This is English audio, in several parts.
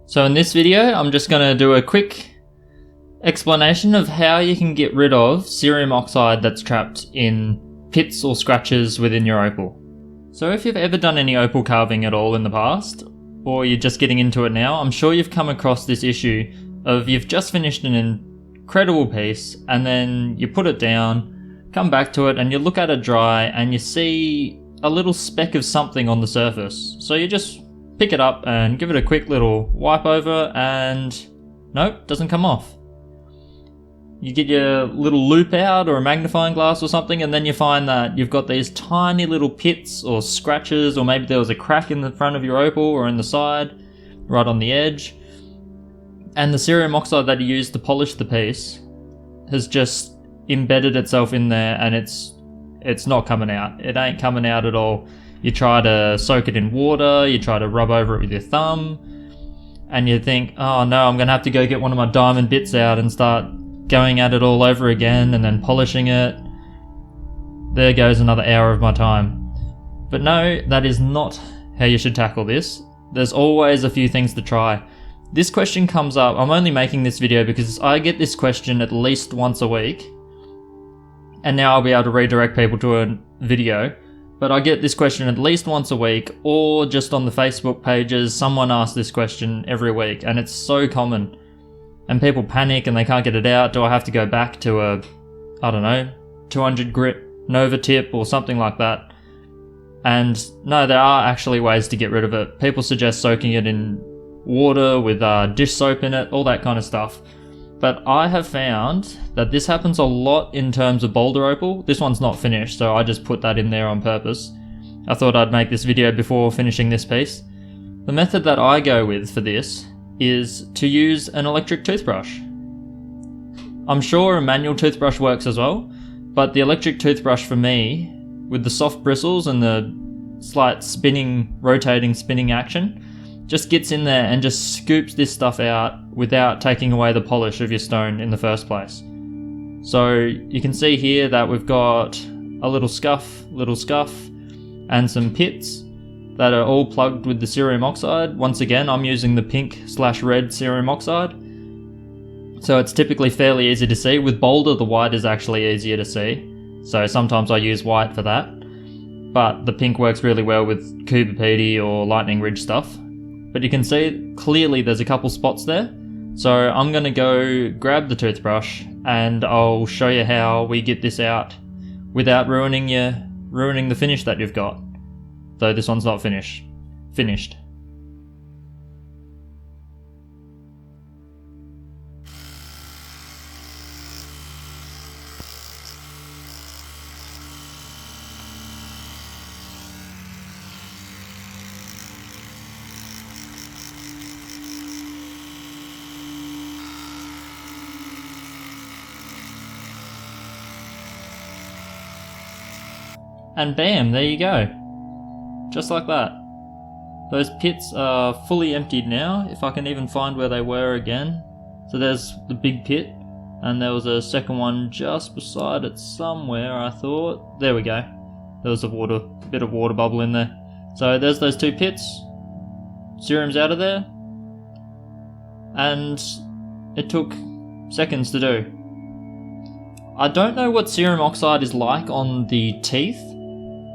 So in this video, I'm just going to do a quick explanation of how you can get rid of cerium oxide that's trapped in pits or scratches within your opal. So if you've ever done any opal carving at all in the past, or you're just getting into it now, I'm sure you've come across this issue of you've just finished an incredible piece and then you put it down, come back to it and you look at it dry and you see a little speck of something on the surface. So you just pick it up and give it a quick little wipe over and nope, doesn't come off. You get your little loop out or a magnifying glass or something and then you find that you've got these tiny little pits or scratches, or maybe there was a crack in the front of your opal or in the side, right on the edge. And the cerium oxide that you used to polish the piece has just embedded itself in there and it's not coming out. It ain't coming out at all. You try to soak it in water, you try to rub over it with your thumb, and you think, oh no, I'm gonna have to go get one of my diamond bits out and start going at it all over again and then polishing it. There goes another hour of my time. But no, that is not how you should tackle this. There's always a few things to try. This question comes up, I'm only making this video because I get this question at least once a week, and now I'll be able to redirect people to a video. But I get this question at least once a week, or just on the Facebook pages, someone asks this question every week, and it's so common. And people panic and they can't get it out. Do I have to go back to a, I don't know, 200 grit Nova tip or something like that? And no, there are actually ways to get rid of it. People suggest soaking it in water with dish soap in it, all that kind of stuff. But I have found that this happens a lot in terms of boulder opal. This one's not finished, so I just put that in there on purpose. I thought I'd make this video before finishing this piece. The method that I go with for this is to use an electric toothbrush. I'm sure a manual toothbrush works as well, but the electric toothbrush for me, with the soft bristles and the slight rotating spinning action, just gets in there and just scoops this stuff out without taking away the polish of your stone in the first place. So you can see here that we've got a little scuff, and some pits that are all plugged with the cerium oxide. Once again, I'm using the pink/red cerium oxide. So it's typically fairly easy to see. With boulder, the white is actually easier to see. So sometimes I use white for that. But the pink works really well with Cooper Pedy or Lightning Ridge stuff. But you can see clearly there's a couple spots there. So I'm going to go grab the toothbrush and I'll show you how we get this out without ruining the finish that you've got. Though this one's not finished. And bam, there you go. Just like that. Those pits are fully emptied now, if I can even find where they were again. So there's the big pit, and there was a second one just beside it somewhere, I thought. There we go. There was a bit of water bubble in there. So there's those two pits. Cerium's out of there. And it took seconds to do. I don't know what cerium oxide is like on the teeth.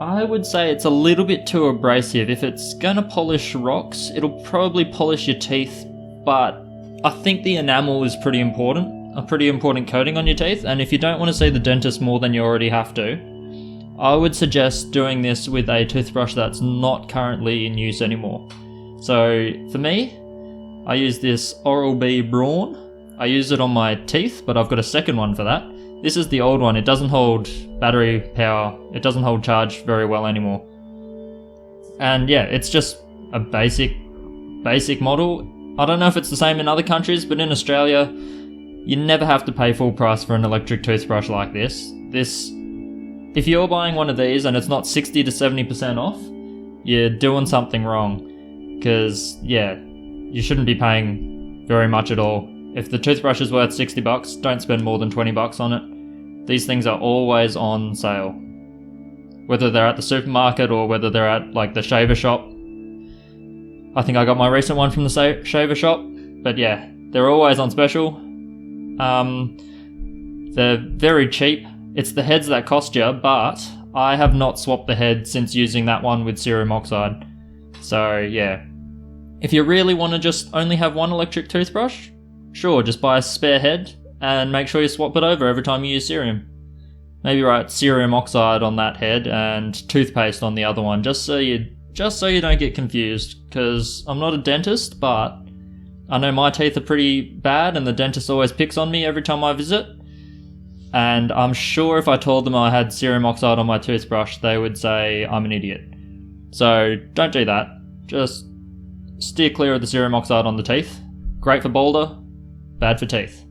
I would say it's a little bit too abrasive. If it's gonna polish rocks, it'll probably polish your teeth, but I think the enamel is pretty important, a pretty important coating on your teeth, and if you don't want to see the dentist more than you already have to, I would suggest doing this with a toothbrush that's not currently in use anymore. So for me, I use this Oral-B Brawn. I use it on my teeth, but I've got a second one for that. This is the old one. It doesn't hold battery power. It doesn't hold charge very well anymore. And yeah, it's just a basic model. I don't know if it's the same in other countries, but in Australia, you never have to pay full price for an electric toothbrush like this. If you're buying one of these and it's not 60 to 70% off, you're doing something wrong. Because yeah, you shouldn't be paying very much at all. If the toothbrush is worth $60, don't spend more than $20 on it. These things are always on sale. Whether they're at the supermarket or whether they're at like the shaver shop. I think I got my recent one from the shaver shop, but yeah, they're always on special. They're very cheap. It's the heads that cost you, but I have not swapped the head since using that one with Cerium Oxide. So yeah, if you really want to just only have one electric toothbrush, sure, just buy a spare head and make sure you swap it over every time you use Cerium. Maybe write Cerium Oxide on that head and toothpaste on the other one, just so you don't get confused, because I'm not a dentist, but I know my teeth are pretty bad and the dentist always picks on me every time I visit. And I'm sure if I told them I had Cerium Oxide on my toothbrush, they would say I'm an idiot. So don't do that. Just steer clear of the Cerium Oxide on the teeth. Great for boulder, bad for teeth.